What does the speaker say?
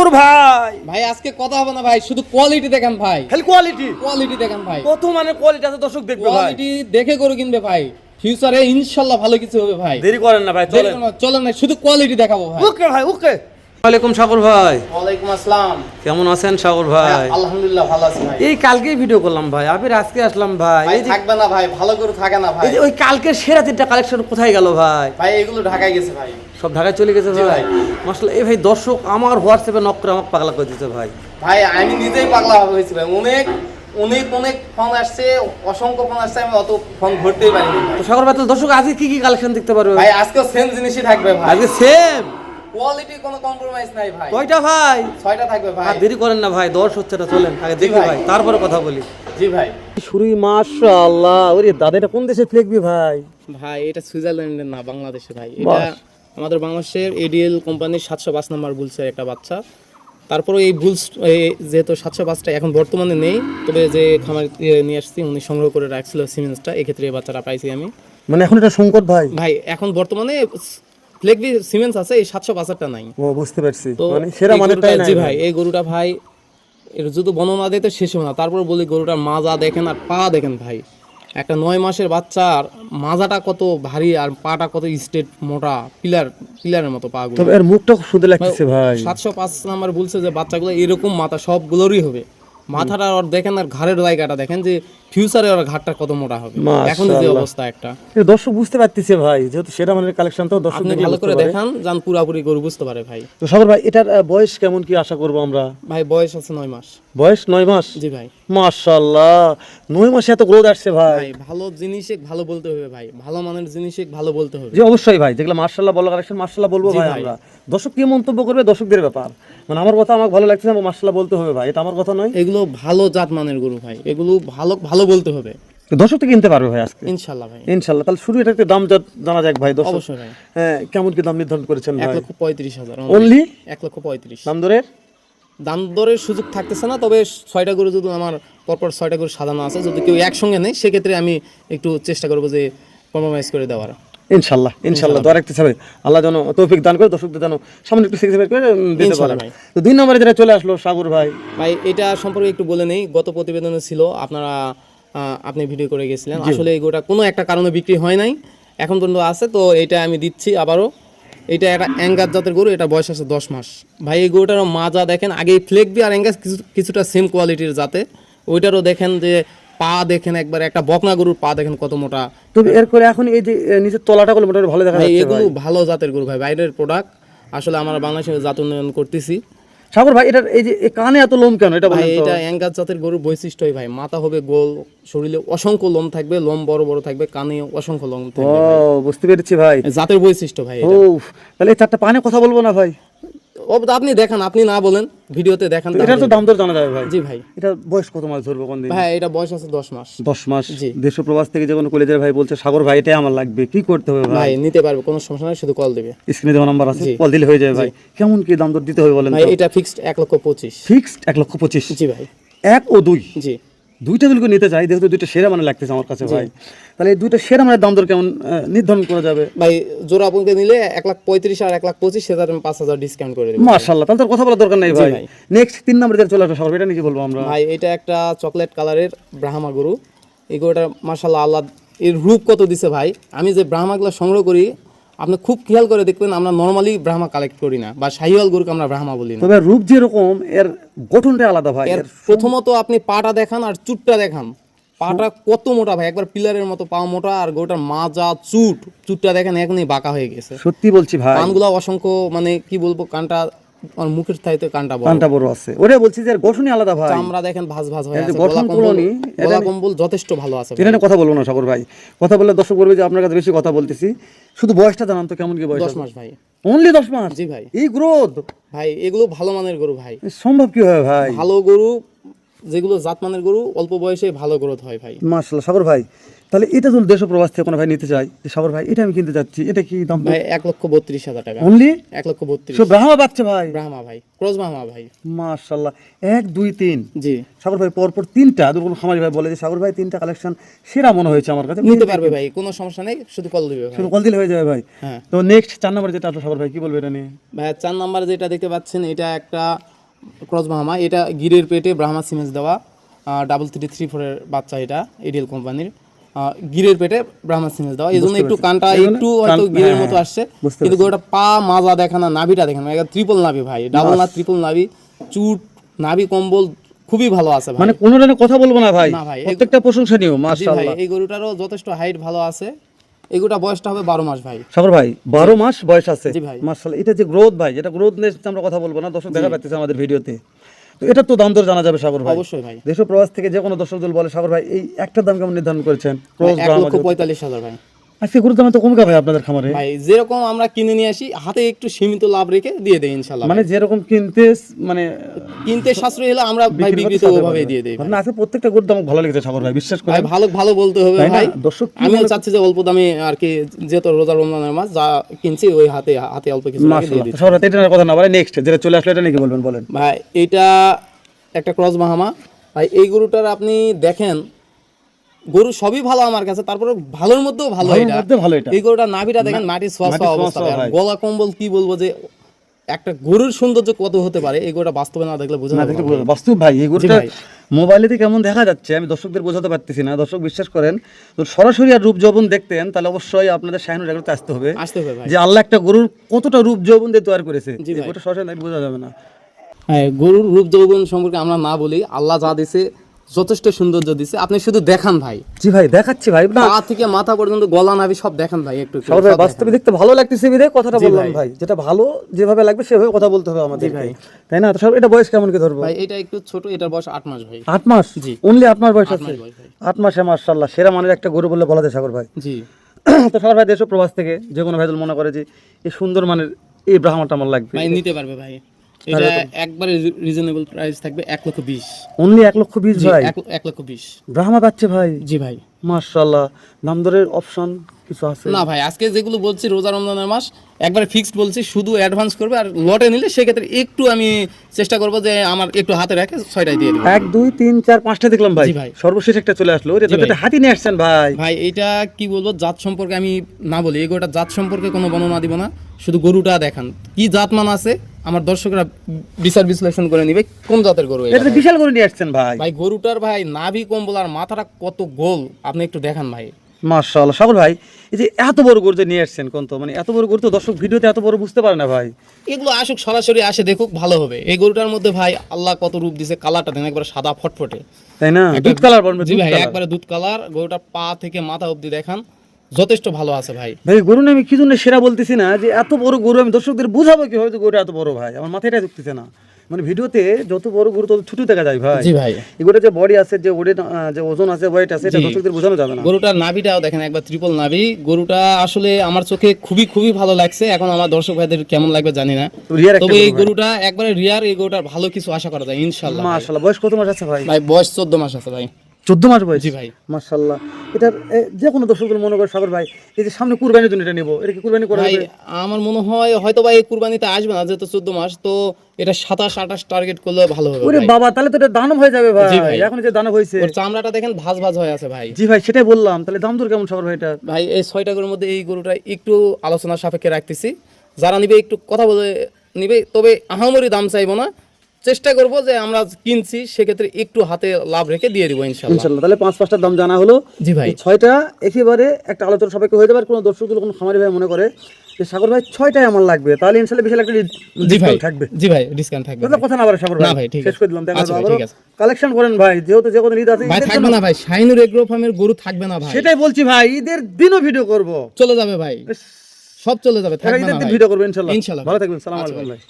সাগর ভাই ভাই আজকে কথা হবে না ভাই, শুধু কোয়ালিটি দেখেন ভাই, খালি কোয়ালিটি কোয়ালিটি দেখেন ভাই, কত মানে কোয়ালিটি আছে দর্শক দেখবে ভাই। কোয়ালিটি দেখে গরু কিনবে ভাই, ফিউচারে ইনশাআল্লাহ ভালো কিছু হবে ভাই। দেরি করেন না ভাই, চলেন চলেন না, শুধু কোয়ালিটি দেখাবো ভাই। ওকে ভাই ওকে। ওয়ালাইকুম সাগর ভাই, ওয়ালাইকুম আসসালাম। কেমন আছেন সাগর ভাই? আলহামদুলিল্লাহ ভালো আছি ভাই। এই কালকেই ভিডিও করলাম ভাই, আবির আজকে আসলাম ভাই। ভাই এই যে থাকবে না ভাই, ভালো গরু থাকে না ভাই। এই যে ওই কালকের সেরা তিনটা কালেকশন কোথায় গেল ভাই? ভাই এগুলো ঢাকায় গেছে ভাই। সব ঢাকায় চলে গেছে জি ভাই। ভাই। মাশাআল্লাহ, এই ভাই দর্শক আমার হোয়াটসঅ্যাপে নক করে আমাকে পাগলা করে দিতে ভাই। ভাই আমি নিজেই পাগলা হয়েছি ভাই, অনেক অনেক অনেক ফোন আসছে, অসংখ্য ফোন আসছে, আমি অত ফোন ধরতেই পারিনি ভাই। তো সাগর ভাই, তাহলে দর্শক আজকে কি কি কালেকশন দেখতে পারবে ভাই আজকেও সেম জিনিসই থাকবে ভাই, আজকে সেম কোয়ালিটি কোনো কম্প্রোমাইজ নাই ভাই। কয়টা ভাই? 6টা থাকবে ভাই। আর দেরি করেন না ভাই, 10 হচ্ছে না, চলেন আগে দেখি ভাই। ভাই, তারপরে কথা বলি। জি ভাই। শুরুই মাশাআল্লাহ, ওরে দাদা এটা কোন দেশে ফ্লেগবি ভাই? ভাই এটা সুইজারল্যান্ডের না, বাংলাদেশে ভাই। বাহ। এটা আমাদের বাংলাদেশের এডিএল কোম্পানির 705 নম্বর বুলসের একটা বাচ্চা। তারপরে এই বুলস যেহেতু 705টা এখন বর্তমানে নেই, তবে যে খামার নিয়ে আসছি উনি সংগ্রহ করে রাখছিল সিমেন্সটা, এক্ষেত্রে এই বাচ্চাটা পাইছি আমি। মানে এখন এটা সংকট ভাই। ভাই এখন বর্তমানে ফ্লেগবি সিমেন্স আছে, এই 705টা নাই। ও বুঝতে পারছি, তো মানে সেরা এই মানেরটাই গরুটা- নাই জি ভাই, এই গরুটা ভাই এর যদি বর্ণনা দিতে শেষ হবে না। তারপর বলি গরুটার মাজা দেখেন আর পা দেখেন ভাই, একটা 9 মাসের বাচ্চার মাজাটা কত ভারী আর পাটা কত স্ট্রেট মোটা, পিলারের মতো পা গুলো। তবে এর মুখটা খুব সুন্দর লাগতেছে ভাই। 705 নাম্বার বলছে যে বাচ্চাগুলো এরকম মাথা সবগুলোরই হবে, মাথাটা আর দেখেন আর ঘাড়ের জায়গাটা দেখেন যে ফিউচারে ওর ঘাড়টা কত মোটা হবে। এখন যে মাশাআল্লাহ। অবস্থা একটা, এটা দর্শক বুঝতে পারতেছে ভাই, যেহেতু সেরা মানের কালেকশন, তো দর্শক আপনি দেখলে ভালো বুঝতে করে পারে। দেখান যান পুরাপুরি গরু বুঝতে পারে ভাই। তো সাগর ভাই, এটার বয়স কেমন কি আশা করব আমরা? ভাই বয়স আছে 9 মাস। বয়স 9 মাস? জি ভাই। মাশাআল্লাহ, 9 মাসে এত গ্রোথ আসছে ভাই। ভাই ভালো জিনিসে ভালো বলতে হবে ভাই, ভালো মানের জিনিসে ভালো বলতে হবে। জি অবশ্যই ভাই, যেগুলো মাশাআল্লাহ বলা কালেকশন মাশাআল্লাহ বলবো জি ভাই ভাই। আমরা। দর্শক কি মন্তব্য করবে দর্শকদের ব্যাপার, মানে আমার কথা আমাকে ভালো লাগছে না, মাশাআল্লাহ বলতে হবে ভাই, এটা আমার কথা নয়। এগুলো ভালো জাত মানের গরু ভাই, এগুলো ভালো ভালো বলতে হবে তো দর্শক তো কিনতে পারবে ভাই আজকে ইনশাল্লাহ ভাই। ইনশাআল্লাহ। তাহলে শুরু এটা একটু দাম জানা যাক ভাই দর্শক। অবশ্যই ভাই। হ্যাঁ, কেমন কি দাম নির্ধারণ করেছেন ভাই? 1,35,000 অনলি 1,35,000 দাম দরের? দাম দরের সুযোগ থাকতেছে না, তবে 6টা গরু যদি আমার পরপর 6টা গরু সাজানো আছে, যদি কেউ একসঙ্গে নেই সেক্ষেত্রে আমি একটু চেষ্টা করবো যে কম্প্রোমাইজ করে দেওয়ার। ইনশাআল্লাহ ইনশাআল্লাহ, দোয়া রাখতে হবে আল্লাহ যেন তৌফিক দান করে, দর্শকদের যেন সামনে একটু সেক্রিফাইস করে দিতে পারে ইনশাআল্লাহ ভাই। তো 2 নম্বরে যেটা চলে আসলো সাগর ভাই, ভাই এটা সম্পর্কে একটু বলে নেই, গত প্রতিবেদনে ছিল আপনারা আপনি ভিডিও করে গেছিলেন, আসলে এই গরুটা কোনো একটা কারণে বিক্রি হয় নাই, এখন পর্যন্ত আছে, তো এটা আমি দিচ্ছি আবারও। এটা একটা অ্যাঙ্গাস জাতের গরু, এটা বয়স আছে 10 মাস। ভাই এই গরুটারও মাজা দেখেন, আগে ফ্লেগবি আর অ্যাঙ্গাস কিছুটা সেম কোয়ালিটির জাতে, ওইটারও দেখেন যে পা দেখেন, একবার একটা বকনা গরুর পা দেখেন কত মোটা। তবে এর করে এখন এই যে নিচের তলাটা গুলো মোটামুটি ভালো দেখা ভাই যাচ্ছে এগুলো ভাই। ভালো জাতের গরু ভাই, বাইরের প্রোডাক্ট, আসলে আমরা বাংলাদেশের জাত উন্নয়ন করতেছি। সাগর ভাই, এটার এই যে এই কানে এত লোম কেন এটা ভাই বলেন তো? এটা অ্যাঙ্গাস জাতের গরুর বৈশিষ্ট্যই ভাই, মাথা হবে গোল, শরীরে অসংখ্য লোম থাকবে, লোম বড় বড় থাকবে, কানে অসংখ্য লোম ও থাকবে। বুঝতে পেরেছি ভাই। জাতের বৈশিষ্ট্য ভাই ও এটা। তাহলে এই 4টা পানে কথা বলবো না ভাই? ও আপনি দেখান, আপনি না বলেন, ভিডিওতে দেখান তো এটার তো দাম দর জানা যাবে ভাই? জি ভাই। এটা বয়স কত মাস ধরবো কোন দিন? ভাই এটা বয়স আছে 10 মাস। 10 মাস। জি। দেশ প্রবাস থেকে যে কোনো কলেজের ভাই বলছে সাগর ভাই এটাই আমার লাগবে, কি করতে হবে ভাই? ভাই নিতে পারবে, কোনো সমস্যা নেই, শুধু কল দিবে। স্ক্রিনে দেওয়া নাম্বার আছে, জি। কল দিলে হয়ে যাবে ভাই। কেমন কি দাম দর দিতে হবে বলেন ভাই তো? এটা ফিক্সড 1,25,000। ফিক্সড 1,25,000। জি ভাই। 1 ও 2 জি দুইটা দুলকে নিতে চাই, যেহেতু দুইটা সেরা মানে লাগতেছে আমার কাছে ভাই, তাহলে এই দুইটা সেরা মানের দাম দর কেমন নির্ধারণ করা যাবে? ভাই জোড়া আপনাকে নিলে 1,35,000 আর 1,25,000, সেটা আমি 5,000 ডিসকাউন্ট করে দেব। মাশাআল্লাহ, তাহলে তোর কথা বলার দরকার নাই ভাই। ভাই। নেক্সট 3 নম্বরে যেটা চলে আসবে সাগর, এটা নিয়ে কি বলবো আমরা? ভাই এটা একটা চকলেট কালারের ব্রাহ্মা গরু। এই গরুটা মাশাআল্লাহ, আল্লাহ এর রূপ কত দিছে ভাই। আমি যে ব্রাহ্মাগুলো সংগ্রহ করি, আপনি খুব খেয়াল করে দেখবেন, আমরা নরমালি ব্রাহ্মা কালেক্ট করি না, বা শাহিওয়াল গরুকে আমরা ব্রাহ্মা বলি না। তবে রূপ যেরকম এর গঠনটা আলাদা ভাই। এর প্রথমত আপনি পাটা দেখান আর চুটটা দেখান, পাটা কত মোটা ভাই, একবার পিলারের মতো পা মোটা, আর গরুটার মাজা চুটটা দেখেন এখনই বাঁকা হয়ে গেছে। সত্যি বলছি ভাই, কানগুলো অসংখ্য, মানে কি বলবো, কানটা আর মুখের চাইতে কানটা বড়, কানটা বড় আছে, ওরে বলছি যে এর গঠনই আলাদা ভাই। চামড়া দেখেন ভাঁজ ভাঁজ হয়ে এই যে আছে, গঠন তুলনি, গলা কম্বল যথেষ্ট ভালো আছে ভাই। এটা নিয়ে কথা বলবো না সাগর ভাই, কথা বললে দর্শক বলবে যে আপনার কাছে বেশি কথা বলতেছি। শুধু বয়সটা জানান তো, কেমন কি বয়স? 10 মাস ভাই। অনলি 10 মাস? জি ভাই। এই গ্রোথ ভাই এগুলো ভালো মানের গরু ভাই, সম্ভব কি হয় ভাই? ভালো গরু যেগুলো জাতমানের গরু অল্প বয়সে ভালো গ্রোথ হয় ভাই। মাশাআল্লাহ সাগর ভাই, তাহলে এটা যদি দেশ প্রবাস থেকে কোনো ভাই নিতে চাই, যে সাগর ভাই এটা আমি কিনতে যাচ্ছি, এটা কি দাম? ভাই 1,32,000 টাকা। অনলি 1,32,000। সব ব্রাহ্মা বাচ্চা ভাই? ব্রাহ্মা ভাই, ক্রস ব্রাহ্মা ভাই। মাশাআল্লাহ, 1 2 3 জি সাগর ভাই পরপর 3টা দুর্গম খামারি ভাই বলে যে সাগর ভাই 3টা কালেকশন সেরা মনে হয়েছে আমার কাছে। নিতে পারবে ভাই, কোনো সমস্যা নেই, শুধু কল দিবে ভাই। শুধু কল দিলে হয়ে যাবে ভাই। হ্যাঁ তো নেক্সট 4 নম্বরে যেটা আসলো সাগর ভাই, কি বলবে এটা নিয়ে? ভাই 4 নাম্বার যেটা দেখতে পাচ্ছেন, এটা একটা ক্রস ব্রাহ্মা, এটা গিরের পেটে ব্রাহ্মা সিমেন্স দেওয়া 3334 এর বাচ্চা, এটা এডিএল কোম্পানির গিরের পেটে ব্রাহ্মা সিমেন্স দেওয়া, এই জন্য একটু কানটা একটু হয়তো গিরের মতো আসছে, কিন্তু গরুটা পা মাজা দেখেন না, নাভিটা দেখেন না, ট্রিপল নাভি ভাই, ডাবল না ট্রিপল নাভি, চুট নাভি কম্বল খুবই ভালো আছে ভাই। মানে কোনো ধরনের কথা বলবো না ভাই, না ভাই, প্রত্যেকটা প্রশংসনীয় জি ভাই, মাশাআল্লাহ। এই গরুটারও যথেষ্ট হাইট ভালো আছে, এই গরুটা বয়সটা হবে 12 মাস ভাই। সাগর ভাই 12 মাস বয়স আছে, জি ভাই। মাশাআল্লাহ। এটা যে গ্রোথ ভাই, এটা গ্রোথ নিয়ে আমরা কথা বলবো না, দর্শক দেখা পাচ্ছে আমাদের ভিডিওতে, তো এটা তো দাম দর জানা যাবে সাগর ভাই। অবশ্যই ভাই, দেশ ও প্রবাস থেকে যে কোনো দর্শক দল বলে সাগর ভাই এই একটা দাম কেমন নির্ধারণ করেছেন? ক্রস 1,45,000 ভাই। আজকে গরুর দাম তো কমবে ভাই আপনাদের খামারে? ভাই যেরকম আমরা কিনে নিয়ে আসি, হাতে একটু সীমিত লাভ রেখে দিয়ে দেই ইনশাআল্লাহ। মানে যেরকম কিনতে মানে কিনতে সাশ্রয়ী হলে আমরা ভাই বিক্রিতে ওভাবেই দিয়ে দেই ভাই। না আজকে প্রত্যেকটা গরুর দাম ভালো লেগেছে সাগর ভাই, বিশ্বাস ভাই করেন। ভালো ভালো বলতে হবে তাই না? ভাই, দর্শক কি আমিও চাচ্ছি যে অল্প দামে আর কি, যেহেতু রোজা রমজানের মাস, যা কিনছি ওই হাতে হাতে অল্প কিছু রেখে দিয়ে মাশাআল্লাহ। দিচ্ছি। সাগর ভাই এটা কথা না বলে নেক্সট যেটা চলে আসলে এটা নিয়ে কি বলবেন বলেন? ভাই এটা একটা ক্রস ব্রাহ্মা ভাই, এই গরুটার আপনি দেখেন, গরু সবই ভালো আমার কাছে, তারপরে ভালোর মধ্যেও ভালো ভালোর এটা। মধ্যে ভালো এটা। এই গরুটার নাভিটা দেখেন মাটির ছোঁয়া মাটির ছোঁয়া অবস্থা, ছোঁয়া আর ভাই। গলা কম্বল কি বলবো যে একটা গরুর সৌন্দর্য কত হতে পারে, এই গরুটা বাস্তবে না দেখলে বোঝা না যাবে দেখলে না। বুঝা যায়। বাস্তব ভাই এই গরুটা ভাই। মোবাইলেতে কেমন দেখা যাচ্ছে আমি দর্শকদের বোঝাতে পারতেছি না, দর্শক বিশ্বাস করেন, তো সরাসরি আর রূপ যৌবন দেখতেন তাহলে অবশ্যই আপনাদের শাহিনুর এগুলোতে আসতে হবে, আসতে হবে ভাই। যে আল্লাহ একটা গরুর কতটা রূপ যৌবন দিয়ে তৈরি করেছে, জি ভাই। ওটা সরাসরি নাই বোঝা যাবে না। হ্যাঁ, গরুর রূপ যৌবন সম্পর্কে আমরা না বলি, আল্লাহ যা দিছে যথেষ্ট সৌন্দর্য দিছে, আপনি শুধু দেখান ভাই, জি ভাই দেখাচ্ছি ভাই, না পা থেকে মাথা পর্যন্ত গলা নাভি সব দেখান ভাই, একটু একটু সবাই ভাই সব বাস্তবে দেখতে ভালো লাগতেছে বিধায় কথাটা জি বললাম ভাই। ভাই, যেটা ভালো যেভাবে লাগবে সেভাবে কথা বলতে হবে আমাদের ভাই। তাই না? তো সব এটা বয়স কেমন কি ধরবো? ভাই এটা একটু ছোট, এটার বয়স 8 মাস ভাই। 8 মাস? জি। অনলি 8 মাস বয়স 8 আছে? মাস বয়স ভাই। 8 মাসে মাশাআল্লাহ সেরা মানের একটা গরু বললে বলা যায় সাগর ভাই। জি তো সাগর ভাই দেশ ও প্রবাস থেকে যে কোনো ভাইদল মনে করে যে এই সুন্দর মানের এই ব্রাহ্মণটা আমার লাগবে, ভাই নিতে পারবে ভাই, এটা একবারে রিজনেবল প্রাইস থাকবে 1,20,000। অনলি 1,20,000 ভাই 1,20,000 ব্রাহ্মা পাচ্ছে ভাই, জি ভাই। মাশাআল্লাহ। দাম দরের অপশন কিছু আছে? না ভাই, আজকে যেগুলো বলছি রোজা রমজানের মাস, একবারে ফিক্সড বলছি, শুধু অ্যাডভান্স করবে, আর লটে নিলে সেক্ষেত্রে একটু আমি চেষ্টা করবো যে আমার একটু হাতে রেখে 6টাই দিয়ে দেবো। 1 2 3 4 5টা দেখলাম ভাই, জি ভাই। সর্বশেষ একটা চলে আসলো, ওরে ভাই। তো হাতি নিয়ে আসছেন ভাই। ভাই এইটা কি বলবো, জাত সম্পর্কে আমি না বলি, এই গরুটার জাত সম্পর্কে কোনো বর্ণনা দিব না, শুধু গরুটা দেখান কি জাত মান আছে, আমার দর্শকরা বিচার বিশ্লেষণ করে নিবে কোন জাতের গরু এটা। এটা তো বিশাল গরু নিয়ে আসছেন ভাই। ভাই গরুটার ভাই নাভি কম্বল আর মাথাটা কত গোল, আপনি একটু দেখান ভাই। মাশাআল্লাহ সাগর ভাই, এই যে এত বড় গরু যে নিয়ে আসছেন কোন, তো মানে এত বড় গরু তো দর্শক ভিডিওতে এত বড় বুঝতে পারে না ভাই। এগুলো আসুক, সরাসরি আসে দেখুক, ভালো হবে। এই গরুটার মধ্যে ভাই আল্লাহ কত রূপ দিছে, কালারটা দেন একবার সাদা ফটফটে, তাই না? দুধ কালার বলবে, জি দুধ ভাই, কালার। একবারে দুধ কালার। গরুটা পা থেকে মাথা অবধি দেখান, যথেষ্ট ভালো আছে ভাই। ভাই গরু নিয়ে আমি কি জন্য সেরা বলতেছি না, যে এত বড় গরু আমি দর্শকদের বুঝাবো কিভাবে যে গরু এত বড় ভাই, আমার মাথায় এটা ঢুকতেছে না। মানে ভিডিওতে যত বড় গরু তত ছোট দেখা যায় ভাই। জি ভাই। এগুলো যে বডি আছে, যে ওয়েট, যে ওজন আছে, ওয়েট আছে, এটা দর্শকদের বোঝানো যাবে না। গরুটার নাভিটাও দেখেন একবার ট্রিপল নাভি, গরুটা আসলে আমার চোখে খুবই খুবই ভালো লাগছে। এখন আমার দর্শক ভাইদের কেমন লাগবে জানি না, তো রিয়ার একটা তবে এই গরু ভাই। গরুটা একবারে রিয়ার, এই গরুটার ভালো কিছু আশা করা যায় ইনশাআল্লাহ। মাশাআল্লাহ বয়স কত মাস আছে ভাই? ভাই বয়স 14 মাস আছে ভাই। 14 মাস বয়স? জি ভাই। মাশাআল্লাহ। এটার যে কোনো দর্শকদের মনে করে সাগর ভাই এই যে সামনে কুরবানির জন্য এটা নেব, এটা কি কুরবানি করা ভাই হবে? আমার মনে হয় হয়তো ভাই এই কুরবানিতে আসবে না, যেহেতু 14 মাস, তো এটা 27-28 টার্গেট করলে ভালো হবে ওরে ভাই। বাবা, তাহলে তো এটা দানব হয়ে যাবে জি ভাই, ভাই। এখন যে দানব হয়েছে। ওর চামড়াটা দেখেন ভাঁজ ভাঁজ হয়ে আছে ভাই। জি ভাই সেটাই বললাম, তাহলে দাম দর কেমন সাগর ভাই এটা? ভাই এই 6টা গরুর মধ্যে এই গরুটা একটু আলোচনার সাপেক্ষে রাখতেছি, যারা নিবে একটু কথা বলে নিবে, তবে আহামরি দাম চাইবো না, চেষ্টা করব যে আমরা কিনছি সেক্ষেত্রে একটু হাতে লাভ রেখে দিয়ে দিব ইনশাআল্লাহ। ইনশাআল্লাহ। তাহলে 5-5টার দাম জানা হলো। জি ভাই। এই 6টা একেবারে একটা আলোচনা সবাইকে হয়ে যাবে। আর কোনো দর্শক যদি কোনো খামারি ভাই মনে করে যে সাগর ভাই 6টাই আমার লাগবে, তাহলে ইনশাআল্লাহ বিশাল একটা জি ভাই ডিসকাউন্ট থাকবে। জি ভাই, ডিসকাউন্ট থাকবে তাহলে কথা না বলে সাগর না ভাই, ভাই, ঠিক শেষ আছে। করে দিলাম। দেখা আচ্ছা ভাই, যাবে ঠিক আছে। কালেকশন করেন ভাই, যেহেতু যে কোনো ঈদ আছে ভাই ঈদের থাকবে জন্য- না ভাই, শাহিনুর এগ্রো ফার্মের গরু থাকবে না ভাই, সেটাই বলছি ভাই, ঈদের দিনও ভিডিও করব, চলে যাবে ভাই, সব চলে যাবে, থাকবে ঈদের না দিন ভাই। ভিডিও করবো ইনশাআল্লাহ। ইনশাআল্লাহ। ভালো থাকবেন, সালাম আচ্ছা আলাইকুম ভাই। ভাই।